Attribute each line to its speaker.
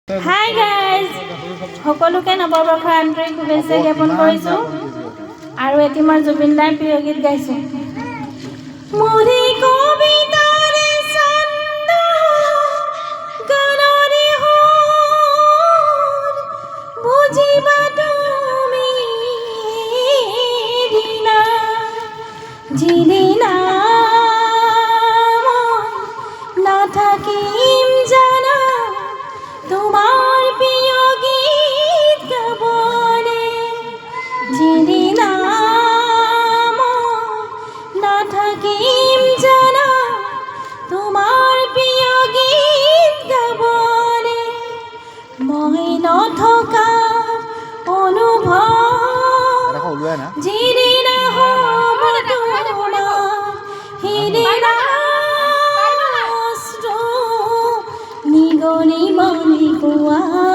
Speaker 1: Hi guys, সকলোকে নৱবৰ্ষৰ আন্তৰিক শুভেচ্ছা জ্ঞাপন কৰিছোঁ আৰু এটিমাৰ জুবিন দাৰ প্ৰিয় গীত গাইছোঁ। মোৰে কবিতাৰে ছন্দ গানৰে সুৰ বুজিবা তুমি দিনা যিদিনা নাথাকিম জানা তোমার প্রিয় গীত গাবলে যিদিনা না থাকিম জানা তোমার প্রিয় গীত গাবলে মই নথকা অনুভৱ যিদিনা হ'ব তোমাৰ সিদিনা নিগনি মনি কোৱা